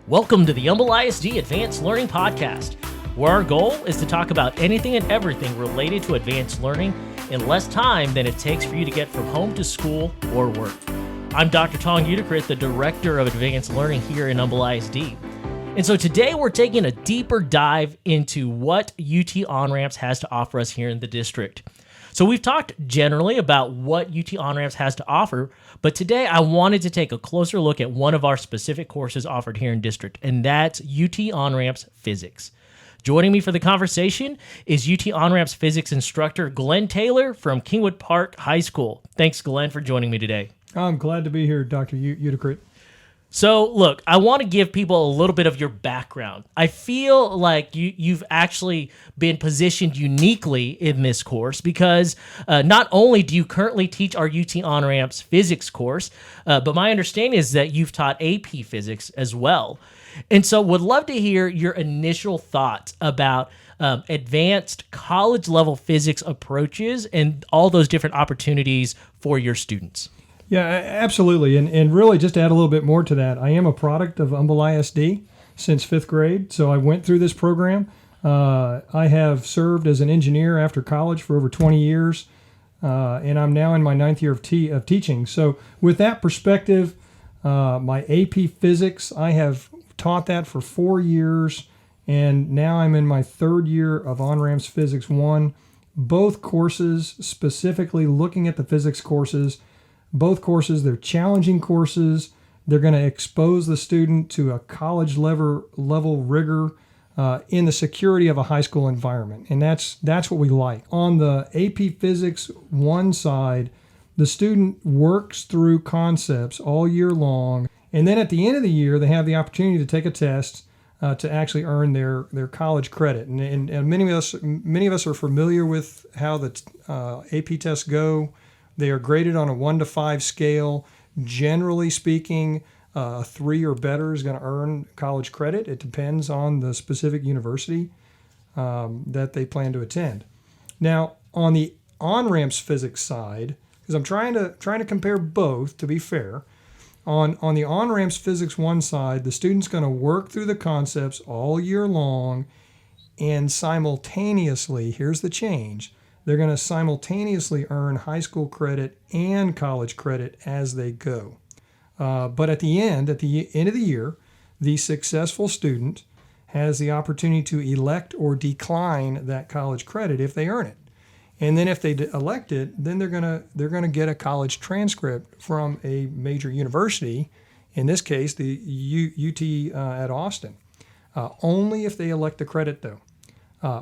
Welcome to the Humble ISD Advanced Learning Podcast, where our goal is to talk about anything and everything related to advanced learning in less time than it takes for you to get from home to school or work. I'm Dr. Tong Udicrit, the Director of Advanced Learning here in Humble ISD. And so today we're taking a deeper dive into what UT OnRamps has to offer us here in the district. So we've talked generally about what UT OnRamps has to offer, but today I wanted to take a closer look at one of our specific courses offered here in district, and that's UT OnRamps Physics. Joining me for the conversation is UT OnRamps Physics instructor Glenn Taylor from Kingwood Park High School. Thanks, Glenn, for joining me today. I'm glad to be here, Dr. Udicrit. So, look, I want to give people a little bit of your background. I feel like you've actually been positioned uniquely in this course because not only do you currently teach our UT OnRamps Physics course, but my understanding is that you've taught AP Physics as well. And so would love to hear your initial thoughts about advanced college-level physics approaches and all those different opportunities for your students. Yeah, absolutely. And really, just to add a little bit more to that, I am a product of Humble ISD since fifth grade. So I went through this program. I have served as an engineer after college for over 20 years, and I'm now in my ninth year of teaching. So with that perspective, my AP Physics, I have taught that for 4 years, and now I'm in my third year of OnRamps Physics I. Both courses, specifically looking at the physics courses, both courses, they're challenging courses. They're going to expose the student to a college level rigor in the security of a high school environment. And that's what we like. On the AP Physics 1 side, the student works through concepts all year long. And then at the end of the year, they have the opportunity to take a test to actually earn their college credit. And many of us are familiar with how the AP tests go. They are graded on a 1 to 5 scale. Generally speaking, 3 or better is going to earn college credit. It depends on the specific university that they plan to attend. Now, on the OnRamps Physics side, because I'm trying to compare both to be fair, on the OnRamps Physics 1 side, the student's going to work through the concepts all year long, and simultaneously, here's the change, they're going to simultaneously earn high school credit and college credit as they go. But at the end of the year, the successful student has the opportunity to elect or decline that college credit if they earn it. And then if they elect it, then they're going to get a college transcript from a major university, in this case, the UT at Austin. Only if they elect the credit, though.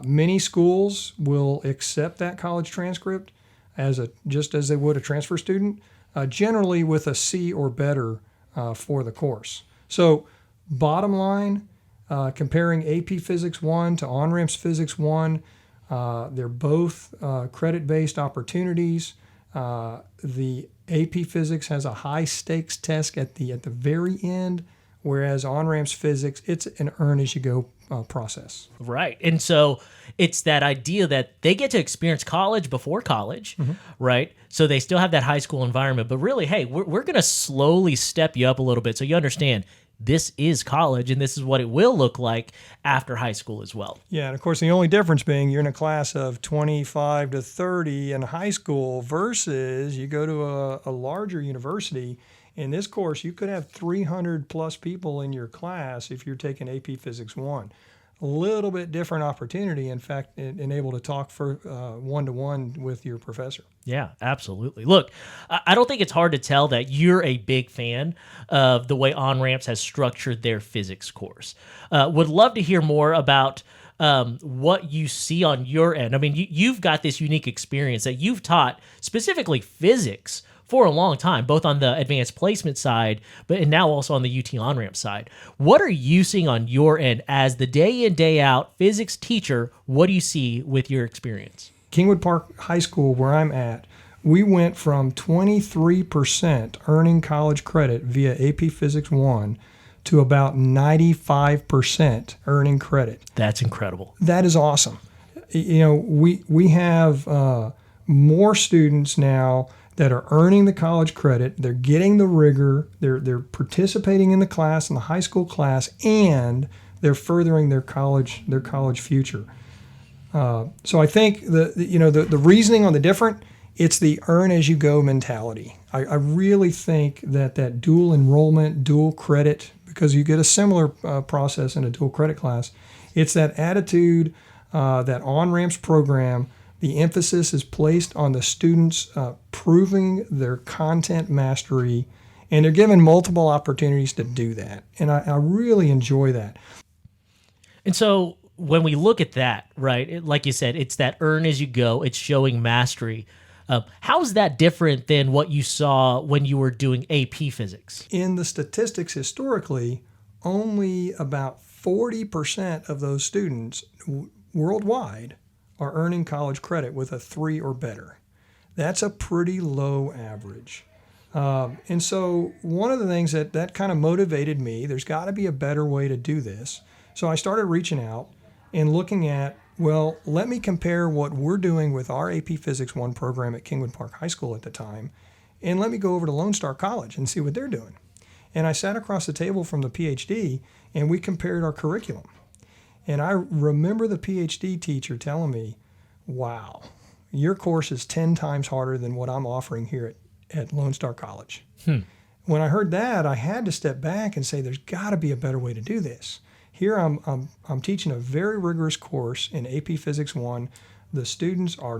Many schools will accept that college transcript just as they would a transfer student, generally with a C or better for the course. So bottom line, comparing AP Physics 1 to OnRamps Physics 1, they're both credit-based opportunities. The AP Physics has a high-stakes test at the very end, whereas OnRamps Physics, it's an earn-as-you-go process. Right. And so it's that idea that they get to experience college before college, right? So they still have that high school environment, but really, hey, we're going to slowly step you up a little bit so you understand this is college and this is what it will look like after high school as well. Yeah, and of course, the only difference being you're in a class of 25 to 30 in high school versus you go to a larger university. In this course, you could have 300 plus people in your class if you're taking AP Physics 1. A little bit different opportunity, in fact, and able to talk for one-to-one with your professor. Yeah, absolutely. Look, I don't think it's hard to tell that you're a big fan of the way OnRamps has structured their physics course. Would love to hear more about what you see on your end. I mean, you've got this unique experience that you've taught specifically physics for a long time, both on the advanced placement side, and now also on the UT OnRamps side. What are you seeing on your end as the day in, day out physics teacher? What do you see with your experience? Kingwood Park High School, where I'm at, we went from 23% earning college credit via AP Physics 1 to about 95% earning credit. That's incredible. That is awesome. You know, we have more students now that are earning the college credit. They're getting the rigor. They're participating in the class, in the high school class, and they're furthering their college future. So I think the reasoning on the different, it's the earn as you go mentality. I really think that dual enrollment, dual credit, because you get a similar process in a dual credit class. It's that attitude, that OnRamps program. The emphasis is placed on the students proving their content mastery, and they're given multiple opportunities to do that. And I really enjoy that. And so when we look at that, right, like you said, it's that earn as you go. It's showing mastery. How is that different than what you saw when you were doing AP Physics? In the statistics historically, only about 40% of those students worldwide are earning college credit with a 3 or better. That's a pretty low average. And so one of the things that kind of motivated me, there's got to be a better way to do this. So I started reaching out and looking at, well, let me compare what we're doing with our AP Physics I program at Kingwood Park High School at the time, and let me go over to Lone Star College and see what they're doing. And I sat across the table from the PhD, and we compared our curriculum. And I remember the PhD teacher telling me, wow, your course is 10 times harder than what I'm offering here at Lone Star College. When I heard that, I had to step back and say, there's got to be a better way to do this. Here I'm teaching a very rigorous course in AP Physics I. The students are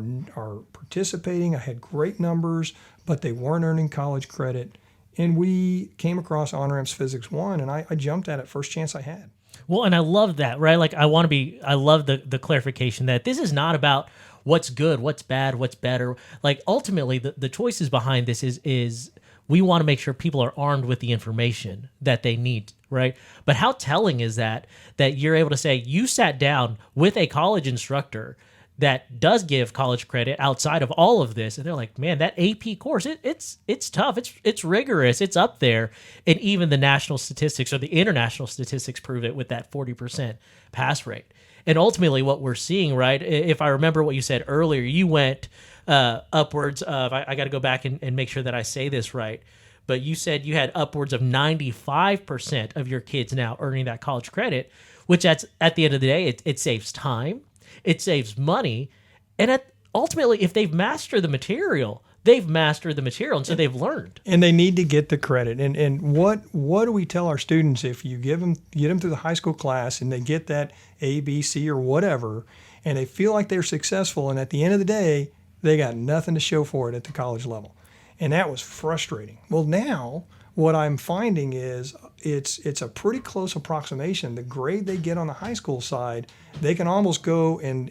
participating. I had great numbers, but they weren't earning college credit. And we came across OnRamps Physics I, and I jumped at it first chance I had. Well, and I love that, right? Like I love the clarification that this is not about what's good, what's bad, what's better. Like ultimately the choices behind this is we want to make sure people are armed with the information that they need, right? But how telling is that you're able to say you sat down with a college instructor that does give college credit outside of all of this, and they're like, man, that AP course, it's tough, it's rigorous, it's up there, and even the national statistics or the international statistics prove it with that 40% pass rate. And ultimately, what we're seeing, right? If I remember what you said earlier, you went upwards of, I got to go back and make sure that I say this right, but you said you had upwards of 95% of your kids now earning that college credit, which at the end of the day, it saves time. It saves money, and ultimately, if they've mastered the material, and so they've learned. And they need to get the credit. And what do we tell our students if you get them through the high school class and they get that A, B, C, or whatever, and they feel like they're successful, and at the end of the day, they got nothing to show for it at the college level. And that was frustrating. Well, now what I'm finding is it's a pretty close approximation. The grade they get on the high school side, they can almost go and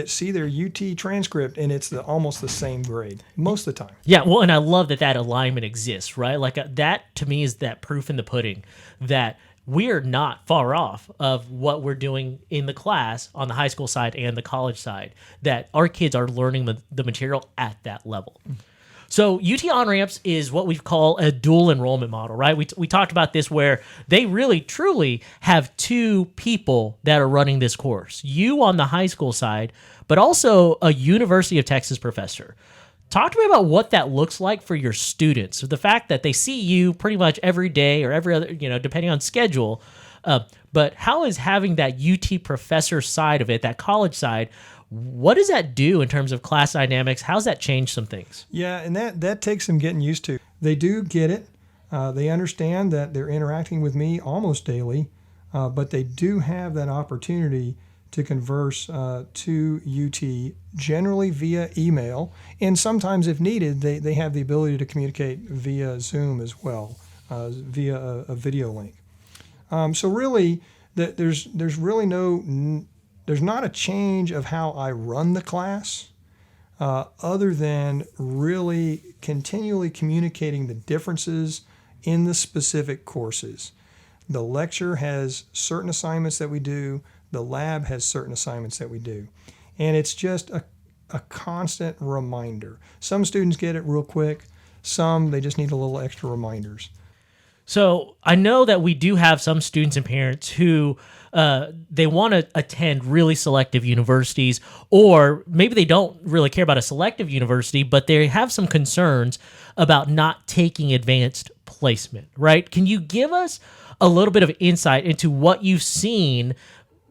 see their UT transcript, and it's almost the same grade most of the time. Yeah, well, and I love that alignment exists, right? Like that to me is that proof in the pudding that we are not far off of what we're doing in the class on the high school side and the college side, that our kids are learning the material at that level. So UT OnRamps is what we call a dual enrollment model, right? We talked about this where they really, truly have two people that are running this course. You on the high school side, but also a University of Texas professor. Talk to me about what that looks like for your students. So the fact that they see you pretty much every day or every other, depending on schedule. But how is having that UT professor side of it, that college side, what does that do in terms of class dynamics? How's that change some things? Yeah, and that takes some getting used to. They do get it. They understand that they're interacting with me almost daily, but they do have that opportunity to converse to UT, generally via email, and sometimes if needed, they have the ability to communicate via Zoom as well, via a video link. So really, there's not a change of how I run the class, other than really continually communicating the differences in the specific courses. The lecture has certain assignments that we do. The lab has certain assignments that we do. And it's just a constant reminder. Some students get it real quick. Some, they just need a little extra reminders. So I know that we do have some students and parents who they want to attend really selective universities, or maybe they don't really care about a selective university, but they have some concerns about not taking advanced placement, right? Can you give us a little bit of insight into what you've seen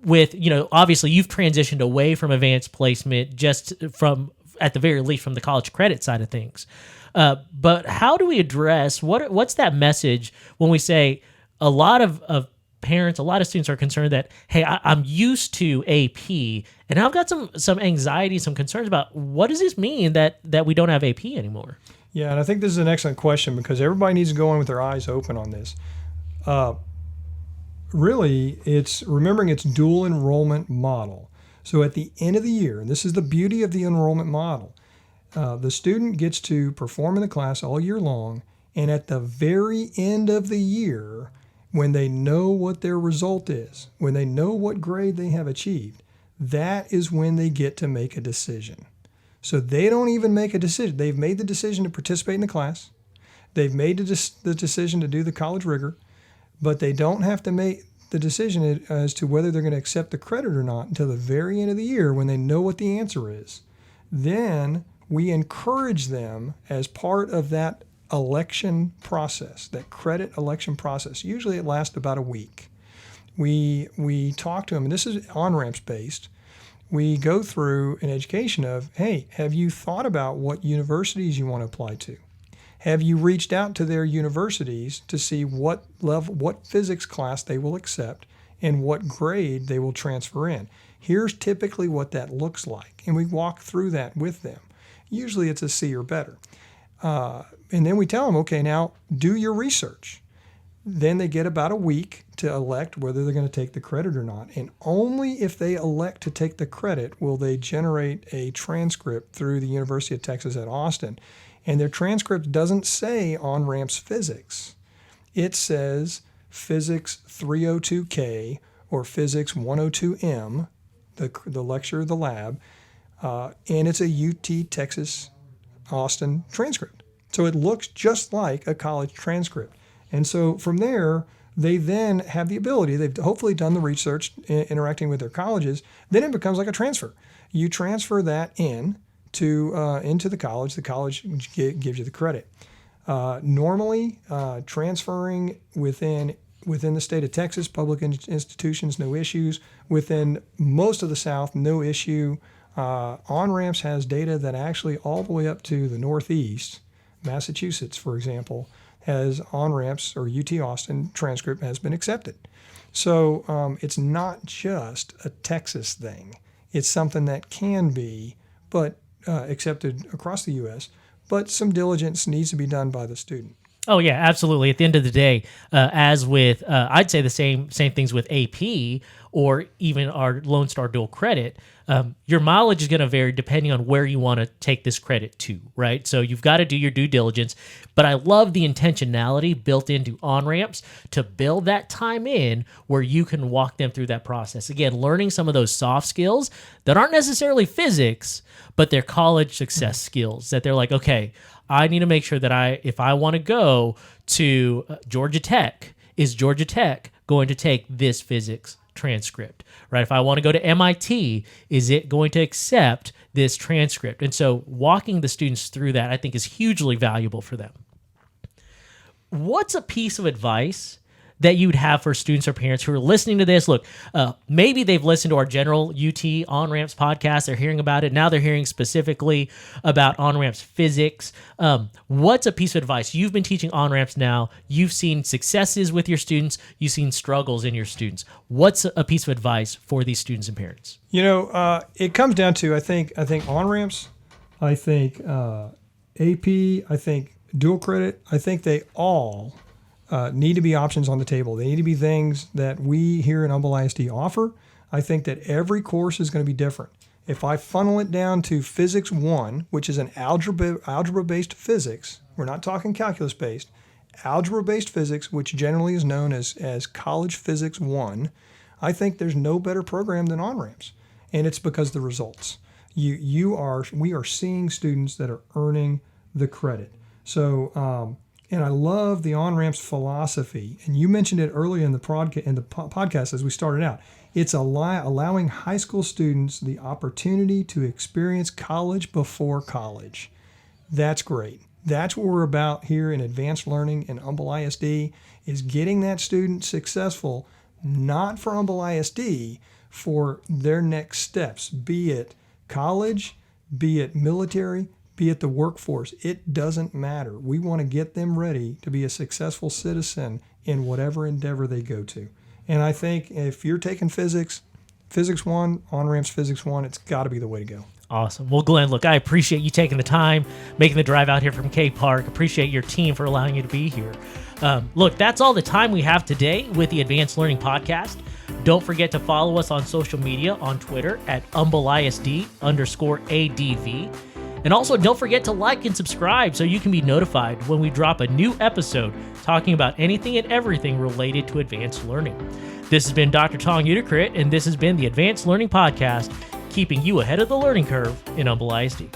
with, obviously you've transitioned away from advanced placement just from, at the very least, from the college credit side of things. But how do we address what's that message when we say a lot of parents, a lot of students are concerned that, hey, I'm used to AP and I've got some anxiety, some concerns about what does this mean that we don't have AP anymore? Yeah, and I think this is an excellent question because everybody needs to go in with their eyes open on this. Really, it's remembering its dual enrollment model. So at the end of the year, and this is the beauty of the enrollment model, the student gets to perform in the class all year long, and at the very end of the year, when they know what their result is, when they know what grade they have achieved, that is when they get to make a decision. So they don't even make a decision. They've made the decision to participate in the class. They've made the decision to do the college rigor, but they don't have to make the decision as to whether they're going to accept the credit or not until the very end of the year when they know what the answer is. Then we encourage them as part of that election process, that credit election process. Usually it lasts about a week. We talk to them, and this is OnRamps based. We go through an education of, hey, have you thought about what universities you want to apply to? Have you reached out to their universities to see what level, what physics class they will accept and what grade they will transfer in? Here's typically what that looks like. And we walk through that with them. Usually it's a C or better. And then we tell them, okay, now do your research. Then they get about a week to elect whether they're going to take the credit or not. And only if they elect to take the credit will they generate a transcript through the University of Texas at Austin. And their transcript doesn't say OnRamps Physics. It says Physics 302K or Physics 102M, the lecture, the lab, and it's a UT Texas Austin transcript. So it looks just like a college transcript. And so from there, they then have the ability, they've hopefully done the research interacting with their colleges, then it becomes like a transfer. You transfer that into the college gives you the credit. Normally, transferring within the state of Texas, public institutions, no issues. Within most of the South, no issue. OnRamps has data that actually all the way up to the Northeast, Massachusetts, for example, has OnRamps or UT Austin transcript has been accepted. So it's not just a Texas thing. It's something that can be, but accepted across the U.S., but some diligence needs to be done by the student. Oh yeah, absolutely. At the end of the day, as with, I'd say the same things with AP or even our Lone Star dual credit. Your mileage is going to vary depending on where you want to take this credit to, right? So you've got to do your due diligence. But I love the intentionality built into OnRamps to build that time in where you can walk them through that process. Again, learning some of those soft skills that aren't necessarily physics, but they're college success skills that they're like, okay, I need to make sure that if I want to go to Georgia Tech, is Georgia Tech going to take this physics transcript, right? If I want to go to MIT, is it going to accept this transcript? And so walking the students through that, I think, is hugely valuable for them. What's a piece of advice that you'd have for students or parents who are listening to this? Look, maybe they've listened to our general UT OnRamps podcast. They're hearing about it. Now they're hearing specifically about OnRamps Physics. What's a piece of advice? You've been teaching OnRamps now. You've seen successes with your students. You've seen struggles in your students. What's a piece of advice for these students and parents? It comes down to, I think OnRamps, I think AP, I think dual credit, I think they all need to be options on the table. They need to be things that we here at Humble ISD offer. I think that every course is going to be different. If I funnel it down to Physics 1, which is an algebra-based physics, we're not talking calculus-based, algebra-based physics, which generally is known as College Physics 1, I think there's no better program than OnRamps. And it's because of the results. We are seeing students that are earning the credit. So And I love the OnRamps philosophy. And you mentioned it earlier in the podcast as we started out. It's allowing high school students the opportunity to experience college before college. That's great. That's what we're about here in advanced learning in Humble ISD, is getting that student successful, not for Humble ISD, for their next steps, be it college, be it military, be it the workforce. It doesn't matter. We want to get them ready to be a successful citizen in whatever endeavor they go to. And I think if you're taking Physics 1, OnRamps Physics I, it's got to be the way to go. Awesome. Well, Glenn, look, I appreciate you taking the time, making the drive out here from K Park. Appreciate your team for allowing you to be here. Look, that's all the time we have today with the Advanced Learning Podcast. Don't forget to follow us on social media on Twitter at humbleisd_ADV. And also don't forget to like and subscribe so you can be notified when we drop a new episode talking about anything and everything related to advanced learning. This has been Dr. Tong Uticrit, and this has been the Advanced Learning Podcast, keeping you ahead of the learning curve in Humble ISD.